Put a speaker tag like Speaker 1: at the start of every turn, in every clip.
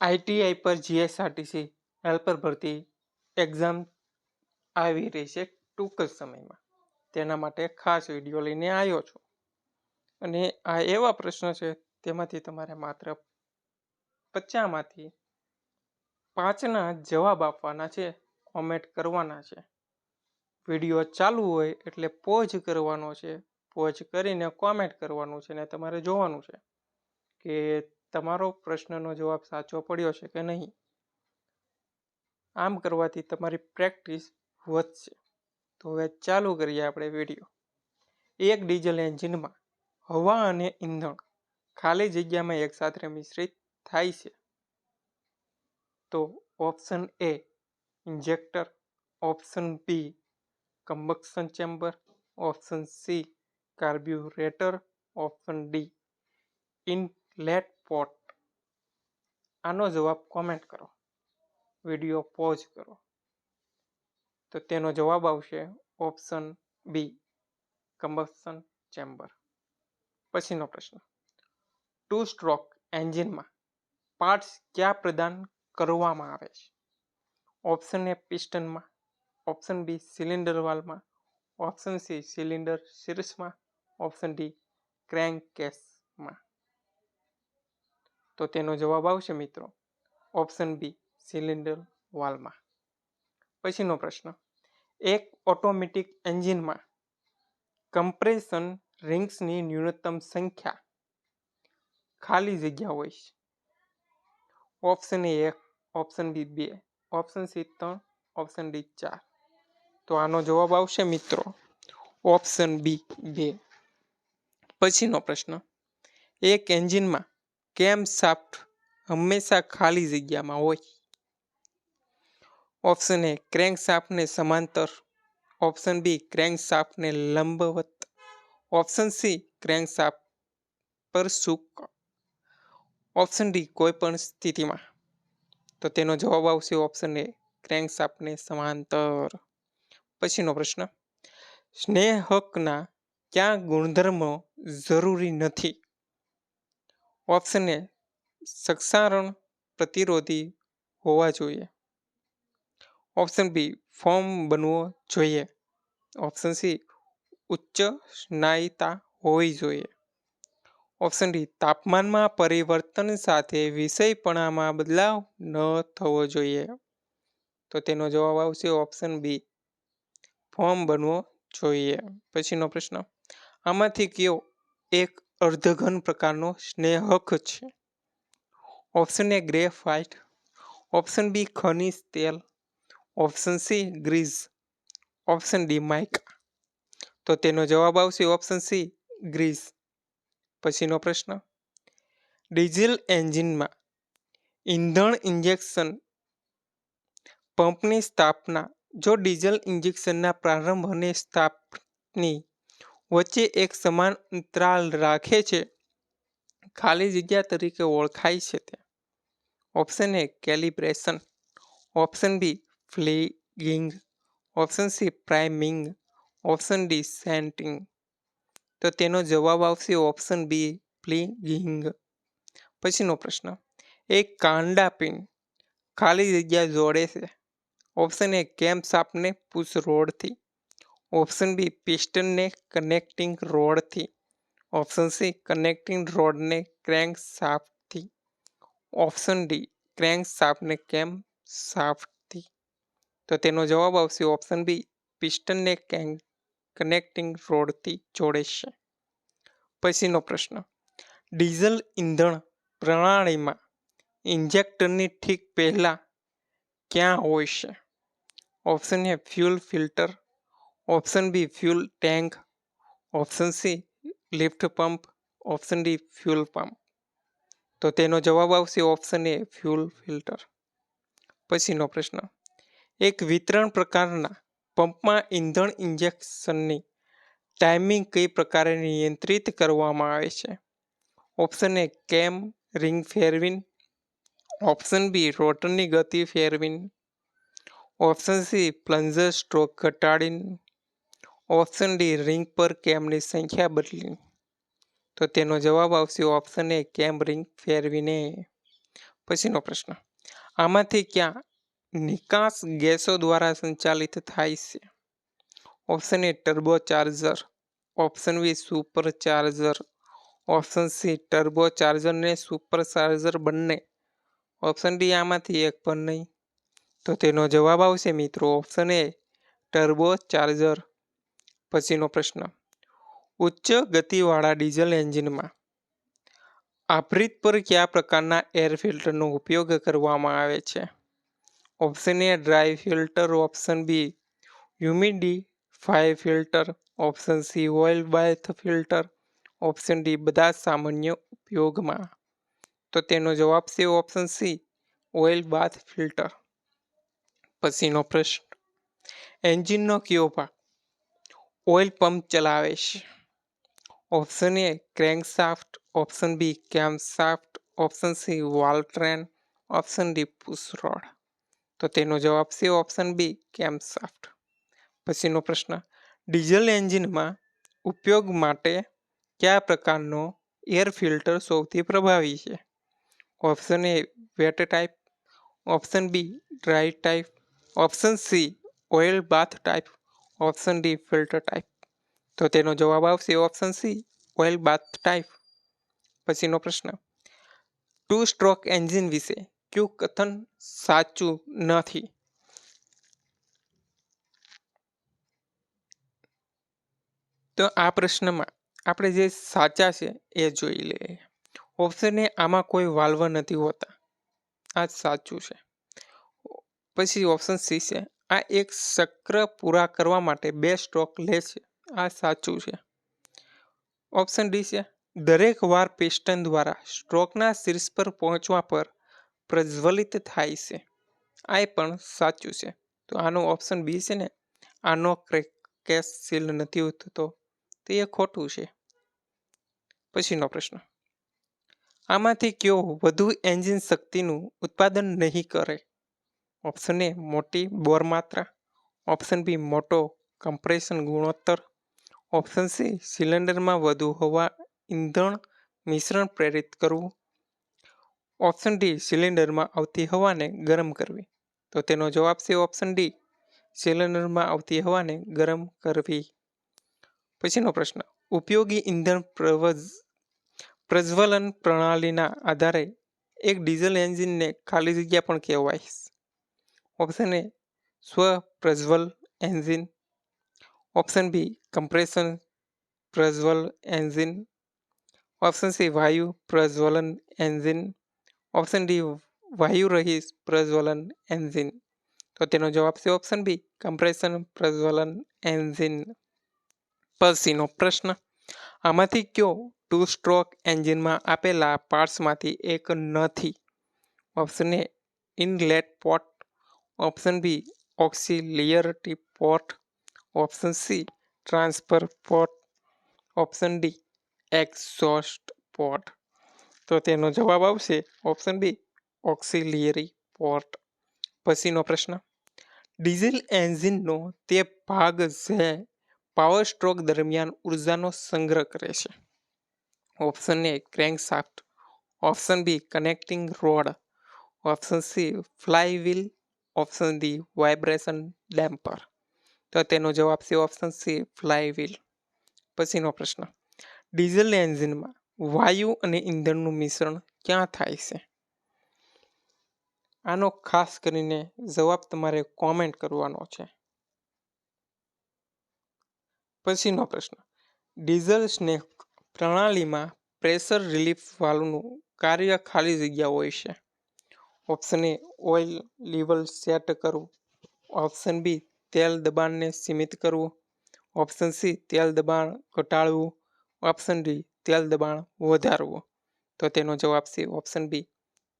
Speaker 1: ITI પર GSRTC helper ભરતી exam આવી રહી છે ટૂંક જ સમયમાં. તેના માટે ખાસ વિડીયો લઈને આવ્યો છું. અને આ એવા પ્રશ્નો છે તેમાંથી તમારે માત્ર 50માંથી 5ના જવાબ આપવાના છે, કોમેન્ટ કરવાના છે. વિડીયો ચાલુ હોય એટલે પોઝ કરવાનો છે, પોઝ કરીને કોમેન્ટ કરવાનું છે ને તમારે જોવાનું છે કે તમારો પ્રશ્નનો જવાબ સાચો પડ્યો છે કે નહીં. આમ કરવાથી તમારી પ્રેક્ટિસ વધશે. તો હવે ચાલુ કરીએ આપણે વિડીયો. એક ડીઝલ એન્જિનમાં હવા અને ઈંધણ ખાલી જગ્યામાં એકસાથે મિશ્રિત થાય છે. તો option A injector, option B combustion chamber, option C carburettor, option D inlet port. આનો જવાબ કોમેન્ટ કરો, વિડીયો પોઝ કરો. તો તેનો જવાબ આવશે ઓપ્શન બી કમ્બક્શન ચેમ્બર. પછીનો પ્રશ્ન, 2 સ્ટ્રોક એન્જિનમાં પાર્ટ્સ ક્યાં પ્રદાન કરવામાં આવે છે? ઓપ્શન એ પિસ્ટનમાં, ઓપ્શન બી સિલિન્ડર વાલ્વમાં, ઓપ્શન સી સિલિન્ડર શીર્ષમાં, ઓપ્શન ડી ક્રેન્ક કેસમાં. તો તેનો જવાબ આવશે મિત્રો ઓપ્શન બી સિલિન્ડર વાલ્વમાં. પછીનો પ્રશ્ન, એક ઓટોમેટિક એન્જિનમાં કમ્પ્રેશન રિંગ્સની ન્યૂનતમ સંખ્યા ખાલી જગ્યા હોય છે. Option A 1, option B 2, option C 3, option D 4. તો આનો જવાબ આવશે મિત્રો ઓપ્શન બી 2. પછીનો પ્રશ્ન, એક એન્જિનમાં કેમ શાફ્ટ હંમેશા ખાલી જગ્યામાં હોય? ઓપ્શન એ ક્રેન્ક શાફ્ટને સમાંતર, ઓપ્શન બી ક્રેન્ક શાફ્ટને લંબવત, ઓપ્શન સી ક્રેન્ક શાફ્ટ પર સૂક, ઓપ્શન ડી કોઈ પણ સ્થિતિમાં. તો તેનો જવાબ આવશે ઓપ્શન એ ક્રેન્ક શાફ્ટને સમાંતર. પછીનો પ્રશ્ન, સ્નેહકના કયા ગુણધર્મો જરૂરી નથી? ઓપ્શન એ ક્ષારણ પ્રતિરોધી હોવા જોઈએ, ઓપ્શન બી ફોર્મ બનવો જોઈએ, ઓપ્શન સી ઉચ્ચ સ્નાયિતા હોવી જોઈએ, ઓપ્શન ડી તાપમાનમાં પરિવર્તન સાથે વિષયપણામાં બદલાવ ન થવો જોઈએ. તો તેનો જવાબ આવશે ઓપ્શન બી ફોર્મ બનવો જોઈએ. પછીનો પ્રશ્ન, આમાંથી કયો એક અર્ધઘન પ્રકારનો સ્નેહક છે? Option A graphite, option B ખનિજ તેલ, option C grease, option D mica. તો તેનો જવાબ આવશે ઓપ્શન સી ગ્રીઝ. પછીનો પ્રશ્ન, ડીઝલ એન્જિનમાં ઈંધણ ઇન્જેક્શન પંપની સ્થાપના જો ડીઝલ ઇન્જેક્શનના પ્રારંભ અને સ્થાપની વચ્ચે એક સમાન અંતરાલ રાખે છે, ખાલી જગ્યા તરીકે ઓળખાય છે તે? Option A calibration, option B flagging, option C priming, option D scenting. તો તેનો જવાબ આવશે ઓપ્શન બી ફ્લેગિંગ. પછીનો પ્રશ્ન, એક કાંડા પિન ખાલી જગ્યા જોડે છે. ઓપ્શન એ કેમ શાફ્ટને પુશ રોડથી, ઓપ્શન બી પિસ્ટનને કનેક્ટિંગ રોડથી, ઓપ્શન સી કનેક્ટિંગ રોડને ક્રેન્ક શાફ્ટથી, ઓપ્શન ડી ક્રેન્ક શાફ્ટને કેમ શાફ્ટથી. તો તેનો જવાબ આવશે ઓપ્શન બી પિસ્ટનને કનેક્ટિંગ રોડથી જોડે છે. પછીનો પ્રશ્ન, ડીઝલ ઇંધણ પ્રણાલીમાં ઇન્જેક્ટરની ઠીક પહેલા ક્યાં હોય છે? Option A fuel filter, option B fuel tank, option C lift pump, option D fuel pump. તો તેનો જવાબ આવશે ઓપ્શન એ ફ્યુલ ફિલ્ટર. પછીનો પ્રશ્ન, એક વિતરણ પ્રકારના પંપમાં ઇંધણ ઇન્જેક્શનની ટાઈમિંગ કઈ પ્રકારે નિયંત્રિત કરવામાં આવે છે? ઓપ્શન એ કેમ રિંગ ફેરવીને, ઓપ્શન બી રોટરની ગતિ ફેરવીને, ઓપ્શન સી પ્લન્જર સ્ટ્રોક ઘટાડીને, ઓપ્શન ડી રિંગ પર કેમની સંખ્યા બદલીને. તો તેનો જવાબ આવશે ઓપ્શન એ કેમ રિંગ ફેરવીને. પછીનો પ્રશ્ન, આમાંથી ક્યાં નિકાસ ગેસો દ્વારા સંચાલિત થાય છે? Option A turbocharger, option B supercharger, option C turbocharger ને સુપર ચાર્જર બંને, ઓપ્શન ડી આમાંથી એક પણ નહીં. તો તેનો જવાબ આવશે મિત્રો ઓપ્શન એ ટર્બો ચાર્જર. પછીનો પ્રશ્ન, ઉચ્ચ ગતિવાળા ડીઝલ એન્જિનમાં આભ્રિત પર કયા પ્રકારના એર ફિલ્ટરનો ઉપયોગ કરવામાં આવે છે? Option A dry filter, option B humidify filter, option C oil bath filter, option D બધા સામાન્ય ઉપયોગમાં. તો તેનો જવાબ છે option C oil bath filter. પછીનો પ્રશ્ન, એન્જિનનો કયો ભાગ ઓઇલ પંપ ચલાવે છે? Option A crankshaft, option B camshaft, option C valve train, option D push rod. તો તેનો જવાબ છે ઓપ્શન બી કેમશાફ્ટ. પછીનો પ્રશ્ન, ડીઝલ એન્જિનમાં ઉપયોગ માટે કયા પ્રકારનો એર ફિલ્ટર સૌથી પ્રભાવી છે? Option A wet type, option B dry type, option C oil bath type, option D filter type. તો તેનો જવાબ આવશે option C oil bath type. પછીનો પ્રશ્ન, 2 સ્ટ્રોક એન્જિન વિશે કયું કથન સાચું નથી? તો આ પ્રશ્નમાં આપણે જે સાચા છે એ જોઈ લઈએ. ઓપ્શન એ આમાં કોઈ વાલ્વ નથી હોતા, આ સાચું છે. પછી ઓપ્શન સી છે આ એક ચક્ર પૂરા કરવા માટે 2 સ્ટ્રોક લે છે, આ સાચું છે. ઓપ્શન ડી છે દરેક વાર પિસ્ટન દ્વારા સ્ટ્રોકના શીર્ષ પર પહોંચવા પર પ્રજ્વલિત થાય છે, આ પણ સાચું છે. તો આનો ઓપ્શન બી છે ને આનો કેસ સીલ નથી થતો, તે એ ખોટું છે. પછીનો પ્રશ્ન, આમાંથી કયો વધુ એન્જિન શક્તિનું ઉત્પાદન નહીં કરે? ઓપ્શન એ મોટી બોર માત્રા, ઓપ્શન બી મોટો કમ્પ્રેશન ગુણોત્તર, ઓપ્શન સી સિલિન્ડરમાં વધુ હવા ઈંધણ મિશ્રણ પ્રેરિત કરવું, ઓપ્શન ડી સિલિન્ડરમાં આવતી હવાને ગરમ કરવી. તો તેનો જવાબ છે ઓપ્શન ડી સિલિન્ડરમાં આવતી હવાને ગરમ કરવી. પછીનો પ્રશ્ન, ઉપયોગી ઈંધણ પ્રજ્વલન પ્રણાલીના આધારે એક ડીઝલ એન્જિનને ખાલી જગ્યા પણ કહેવાય. ઓપ્શન એ સ્વ પ્રજ્વલ એન્જિન, ઓપ્શન બી કમ્પ્રેશન પ્રજ્વલ એન્જિન, ઓપ્શન સી વાયુ પ્રજ્વલન એન્જિન, ઓપ્શન ડી વાયુ રહિત પ્રજ્વલન એન્જિન. તો તેનો જવાબ છે ઓપ્શન બી કમ્પ્રેશન પ્રજ્વલન એન્જિન. પછીનો પ્રશ્ન, આમાંથી કયો 2 સ્ટ્રોક એન્જિનમાં આપેલા પાર્ટ્સમાંથી એક નથી? Option A inlet port, option B auxiliary port, option C transfer port, option D exhaust port. તો તેનો જવાબ આવશે ઓપ્શન બી ઓક્સિલિયરી પોર્ટ. પછીનો પ્રશ્ન, ડીઝલ એન્જિનનો તે ભાગ જે પાવર સ્ટ્રોક દરમિયાન ઉર્જાનો સંગ્રહ કરે છે? Option A crankshaft, option B connecting rod, option C flywheel, option D vibration damper. તો તેનો જવાબ છે ઓપ્શન સી ફ્લાય વ્હીલ. પછીનો પ્રશ્ન, ડીઝલ એન્જિનમાં વાયુ અને ઈંધણનું મિશ્રણ ક્યાં થાય છે? આનો ખાસ કરીને જવાબ તમારે કોમેન્ટ કરવાનો છે. પછીનો પ્રશ્ન, ડીઝલ સ્નેક પ્રણાલીમાં પ્રેશર રિલીફ વાલ્વનું કાર્ય ખાલી જગ્યા હોય છે? ઓપ્શન એ ઓઇલ લેવલ સેટ કરવું, ઓપ્શન બી તેલ દબાણને સીમિત કરવું, ઓપ્શન સી તેલ દબાણ ઘટાડવું, ઓપ્શન ડી તેલ દબાણ વધારવું. તો તેનો જવાબ છે ઓપ્શન બી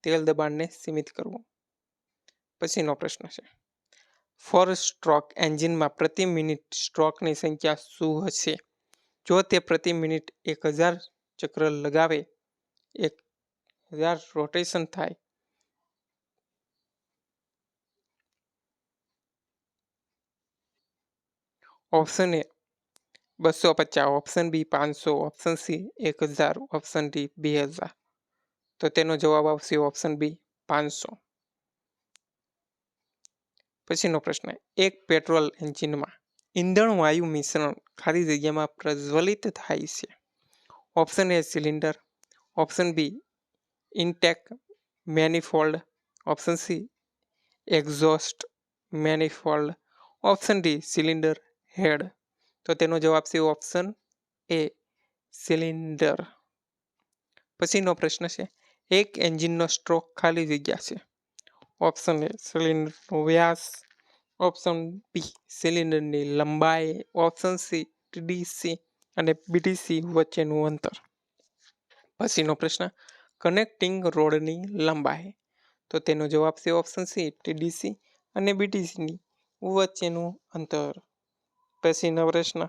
Speaker 1: તેલ દબાણને સીમિત કરવું. પછીનો પ્રશ્ન છે, 4 સ્ટ્રોક એન્જિનમાં પ્રતિ મિનિટ સ્ટ્રોકની સંખ્યા શું હશે જો તે પ્રતિ મિનિટ 1000 ચક્ર લગાવે, 1000 રોટેશન થાય? Option A 250, option B 500, option C 1000, option D 2000. તો તેનો જવાબ આવશે ઓપ્શન બી 500. પછીનો પ્રશ્ન, એક પેટ્રોલ એન્જિનમાં ઈંધણ વાયુ મિશ્રણ ખાલી જગ્યામાં પ્રજ્વલિત થાય છે. Option A cylinder, option B intake manifold, option C exhaust manifold, option D cylinder head. તો તેનો જવાબ છે ઓપ્શન એ સિલિન્ડર. પછીનો પ્રશ્ન છે, એક એન્જિનનો સ્ટ્રોક ખાલી જગ્યા છે. ઓપ્શન એ સિલિન્ડરનો વ્યાસ, ઓપ્શન બી સિલિન્ડરની લંબાઈ, ઓપ્શન સી ટીડીસી અને બીટીસી વચ્ચેનું અંતર. પછીનો પ્રશ્ન, કનેક્ટિંગ રોડની લંબાઈ. તો તેનો જવાબ છે ઓપ્શન સી ટીડીસી અને બીટીસીની વચ્ચેનું અંતર. પછીનો પ્રશ્ન,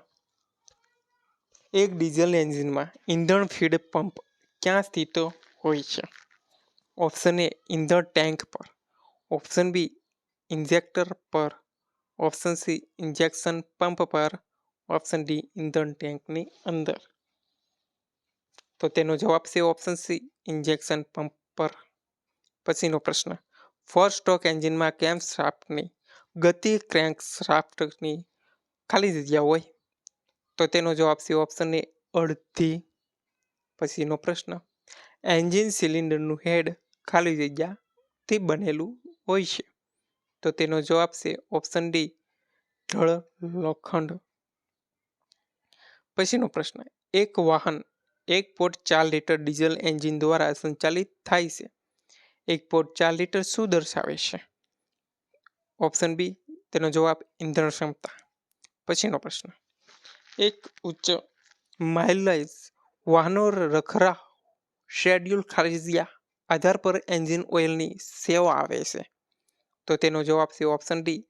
Speaker 1: એક ડીઝલ એન્જિનમાં ઈંધણ ફીડ પંપ ક્યાં સ્થિત હોય છે. ઓપ્શન એ ઈંધણ ટેન્ક પર, ઓપ્શન બી ઇન્જેક્ટર પર, ઓપ્શન સી ઇન્જેક્શન પંપ પર, ઓપ્શન ડી ઇંધણ ટેન્કની અંદર. તો તેનો જવાબ છે ઓપ્શન સી ઇન્જેક્શન પંપ પર. પછીનો પ્રશ્ન, ફોર સ્ટ્રોક એન્જિનમાં કેમ શાફ્ટની ગતિ ક્રેન્ક શાફ્ટની ખાલી જગ્યા હોય. તો તેનો જવાબ છે ઓપ્શન એ અડધી. પછીનો પ્રશ્ન, એન્જિન સિલિન્ડરનું હેડ ખાલી જગ્યાથી બનેલું હોય છે. તો તેનો જવાબ છે ઓપ્શન ડી ઢળ લોખંડ. પછીનો પ્રશ્ન, એક વાહન 1.4 લીટર ડીઝલ એન્જિન દ્વારા સંચાલિત થાય છે. 1.4 લીટર શું દર્શાવે છે. ઓપ્શન બી તેનો જવાબ ઇંધણ ક્ષમતા. પછીનો પ્રશ્ન, એક ઉચ્ચ માઇલેજ વાહનો રખરા શેડ્યુલ ખાલી જગ્યા આધાર પર એન્જિન ઓઇલની સેવા આવે છે. તો તેનો જવાબ છે ઓપ્શન ડી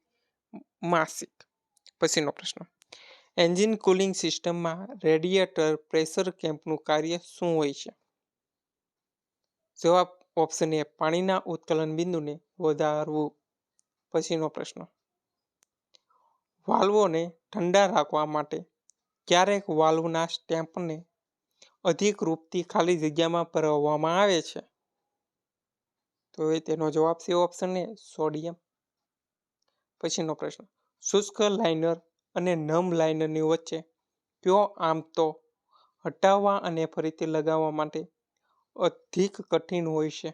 Speaker 1: માસિક. પછીનો પ્રશ્ન, એન્જિન કુલિંગ સિસ્ટમમાં રેડિએટર પ્રેશર કેમ્પનું કાર્ય શું હોય છે. જવાબ ઓપ્શન એ પાણીના ઉત્કલન બિંદુને વધારવું. પછીનો પ્રશ્ન, વાલ્વોને ઠંડા રાખવા માટે ક્યારેક વાલ્વના સ્ટેમ્પને અધિક રૂપથી ખાલી જગ્યામાં ભરવામાં આવે છે. તો તેનો જવાબ છે ઓપ્શન એ સોડિયમ. પછીનો પ્રશ્ન, શુષ્ક લાઇનર અને નમ લાઇનરની વચ્ચે કયો આમ તો હટાવવા અને ફરીથી લગાવવા માટે અધિક કઠિન હોય છે.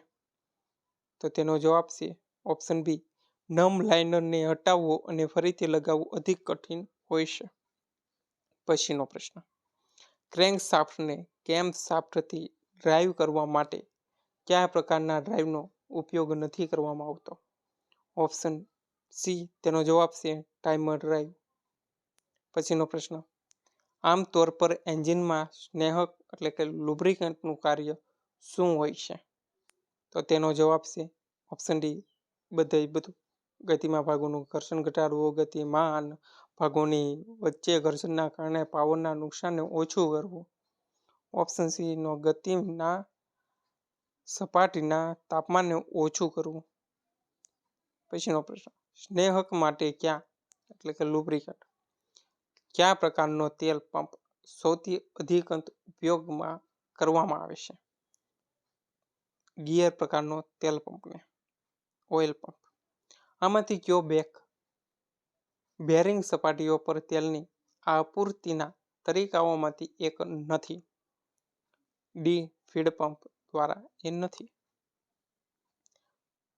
Speaker 1: તો તેનો જવાબ છે ઓપ્શન બી નમ લાઇનરને હટાવવું અને ફરીથી લગાવવું અધિક કઠિન હોય છે. પછીનો પ્રશ્ન, ક્રેન્ક શાફ્ટને કેમ શાફ્ટથી ડ્રાઈવ કરવા માટે કયા પ્રકારના ડ્રાઈવનો ઉપયોગ નથી કરવામાં આવતો. ઓપ્શન સી તેનો જવાબ છે ટાઈમર ડ્રાઈવ. પછીનો પ્રશ્ન, આમતોર પર એન્જિનમાં સ્નેહક એટલે કે લુબ્રિકન્ટનું કાર્ય શું હોય છે. તો તેનો જવાબ છે ઓપ્શન ડી બધું. ગતિમાં ભાગોનું ઘર્ષણ ઘટાડવું, ગતિમાન ભાગોની વચ્ચે ઘર્ષણના કારણે પાવરના નુકસાનને ઓછું કરવું. ઓપ્શન સી નો ગતિના સપાટીના તાપમાનને ઓછું કરવું. પછીનો પ્રશ્ન, સ્નેહક માટે ક્યાં એટલે કે લુબ્રિકન્ટ કયા પ્રકારનો તેલ પંપ સૌથી અધિક ઉપયોગમાં કરવામાં આવે છે. ગિયર પ્રકારનો તેલ પંપને ઓઇલ પંપ. આમાંથી કયો બેરિંગ સપાટીઓ પર તેલની આપૂર્તિના તરીકાઓમાંથી એક નથી. ડી ફીડ પંપ દ્વારા એ નથી.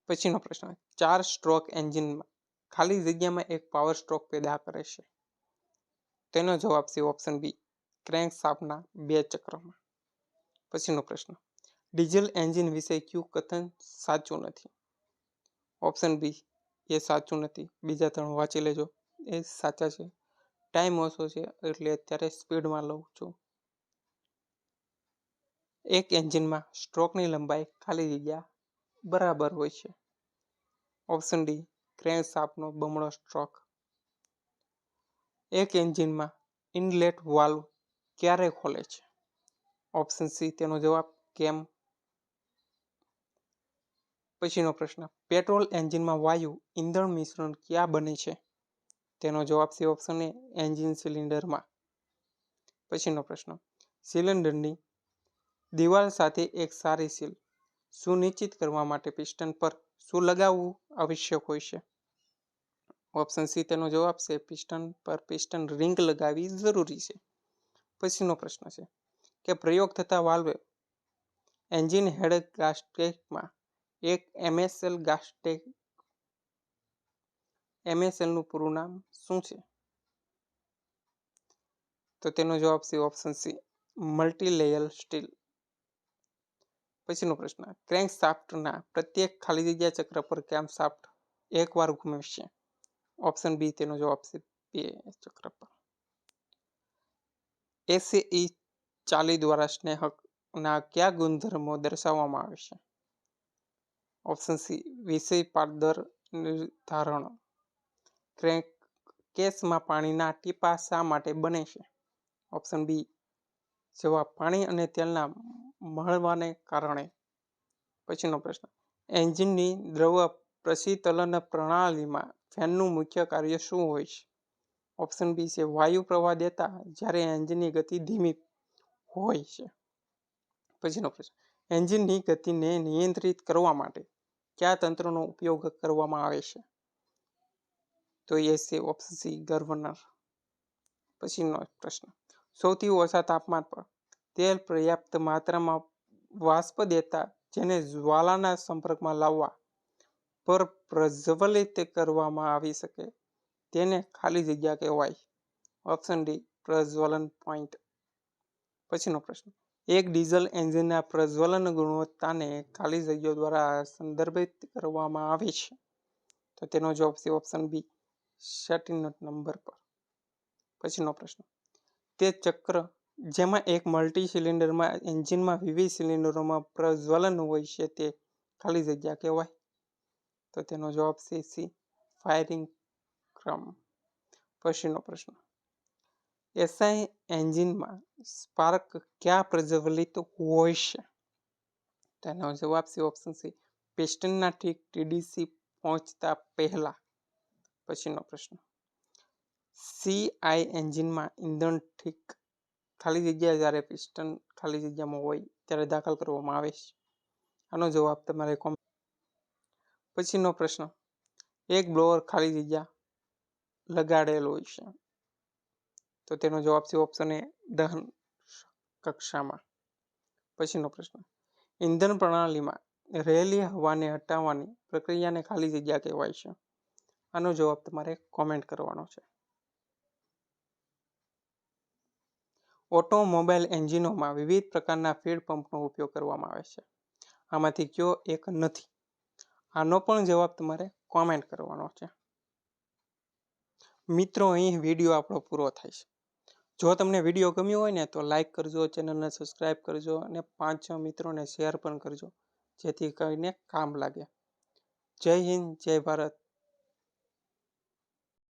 Speaker 1: પછીનો પ્રશ્ન, 4 સ્ટ્રોક એન્જિનમાં ખાલી જગ્યામાં એક પાવર સ્ટ્રોક પેદા કરે છે. તેનો જવાબ છે ઓપ્શન બી ક્રેન્ક શાફ્ટના 2 ચક્રમાં. પછીનો પ્રશ્ન, ડીઝલ એન્જિન વિશે કયું કથન સાચું નથી. ઓપ્શન બી એ સાચું નથી. બીજા 3 વાંચી લેજો, એ સાચા છે. ટાઈમ ઓછો છે એટલે અત્યારે સ્પીડમાં લઉં છું. એક એન્જિનમાં સ્ટ્રોકની લંબાઈ ખાલી જગ્યા બરાબર હોય છે. ઓપ્શન ડી ક્રેન્ક શાફ્ટનો બમણો સ્ટ્રોક. એક એન્જિનમાં ઇનલેટ વાલ્વ ક્યારે ખોલે છે. ઓપ્શન સી તેનો જવાબ કેમ. પછીનો પ્રશ્ન, પેટ્રોલ એન્જિનમાં વાયુ ઈંધણ મિશ્રણ ક્યાં બને છે. તેનો જવાબ છે ઓપ્શન એ એન્જિન સિલિન્ડરમાં. પછીનો પ્રશ્ન, સિલિન્ડરની દિવાલ સાથે એક સારી સીલ સુનિશ્ચિત કરવા માટે પિસ્ટન પર શું લગાવવું આવશ્યક હોય છે? ઓપ્શન સી તેનો જવાબ છે પિસ્ટન પર પિસ્ટન રિંગ લગાવવી જરૂરી છે. પછીનો પ્રશ્ન છે કે પ્રયોગ થતા વાલ્વે એન્જિન હેડ ગાસ્કેટમાં એક એમએસએલનું પૂરું નામ શું છે? તો તેનો જવાબ છે option C multi layer steel. પછીનો પ્રશ્ન ક્રેન્ક શાફ્ટના પ્રત્યેક ખાલી જગ્યા ચક્ર પર કેમ શાફ્ટ એકવાર ઘૂમશે? ઓપ્શન બી તેનો જવાબ છે 2 ચક્ર પર. એસએઈ ચાલી દ્વારા સ્નેહકના કયા ગુણધર્મો દર્શાવવામાં આવે છે? ઓપ્શન સી વિષય પારદર નિર્ધારણ. ક્રેન્ક કેસમાં પાણીના ટીપા શા માટે બને છે? ઓપ્શન બી જવાબ પાણી અને તેલના મળવાને કારણે. પછીનો પ્રશ્ન એન્જિનની દ્રવ પ્રશીતલન પ્રણાલીમાં ફેનનું મુખ્ય કાર્ય શું હોય છે? ઓપ્શન બી છે વાયુ પ્રવાહ દેતા જ્યારે એન્જિનની ગતિ ધીમી હોય છે. પછીનો પ્રશ્ન એન્જિનની ગતિને નિયંત્રિત કરવા માટે કયા તંત્રનો ઉપયોગ કરવામાં આવે છે? તો એ છે ઓપ્શન સી ગવર્નર. પછીનો પ્રશ્ન સૌથી ઓછા તાપમાન પર તેલ પર્યાપ્ત માત્રામાં વાષ્પ દેતા જેને જ્વાલાના સંપર્કમાં લાવવા પર પ્રજ્વલિત કરવામાં આવી શકે તેને ખાલી જગ્યા કહેવાય. ઓપ્શન ડી પ્રજ્વલન પોઈન્ટ. પછીનો પ્રશ્ન એક ડીઝલ એન્જિનના પ્રજ્વલન ગુણવત્તાને ખાલી જગ્યાઓ દ્વારા સંદર્ભિત કરવામાં આવે છે. તો તેનો જવાબ છે ઓપ્શન બી સેટિનટ નંબર પર. પછીનો પ્રશ્ન તે ચક્ર જેમાં એક મલ્ટી સિલિન્ડરમાં એન્જિનમાં વિવિધ સિલિન્ડરોમાં પ્રજ્વલન હોય છે તે ખાલી જગ્યા કહેવાય. તો તેનો જવાબ છે સી ફાયરિંગ ક્રમ. પછીનો પ્રશ્ન એસઆઈ એન્જિનમાં સ્પાર્ક ક્યાં પ્રજ્વલિત હોય છે? તેનો જવાબ છે ઓપ્શન સી પિસ્ટનના ઠીક ટીડીસી પહોંચતા પહેલા. પછીનો પ્રશ્ન સીઆઈ એન્જિનમાં ઈંધણ ઠીક ખાલી જગ્યા જ્યારે પિસ્ટન ખાલી જગ્યામાં હોય ત્યારે દાખલ કરવામાં આવે છે. આનો જવાબ તમારે પછીનો પ્રશ્ન એક બ્લોઅર ખાલી જગ્યા લગાડેલ હોય છે. તો તેનો જવાબ છે ઓપ્શન એ દહન કક્ષામાં. પછીનો પ્રશ્ન ઇંધણ પ્રણાલીમાં રહેલી હવાને હટાવવાની પ્રક્રિયાને ખાલી જગ્યા કહેવાય છે. આનો જવાબ તમારે કોમેન્ટ કરવાનો છે. ઓટોમોબાઈલ એન્જિનોમાં વિવિધ પ્રકારના ફીડ પંપનો ઉપયોગ કરવામાં આવે છે. આમાંથી કયો એક નથી? આનો પણ જવાબ તમારે કોમેન્ટ કરવાનો છે. મિત્રો અહીં વિડીયો આપણો પૂરો થાય છે. જો તમને વિડીયો ગમ્યો હોય ને તો લાઈક કરજો, ચેનલને સબસ્ક્રાઈબ કરજો અને 5-6 મિત્રોને શેર પણ કરજો જેથી કરીને કામ લાગે. જય હિન્દ, જય ભારત.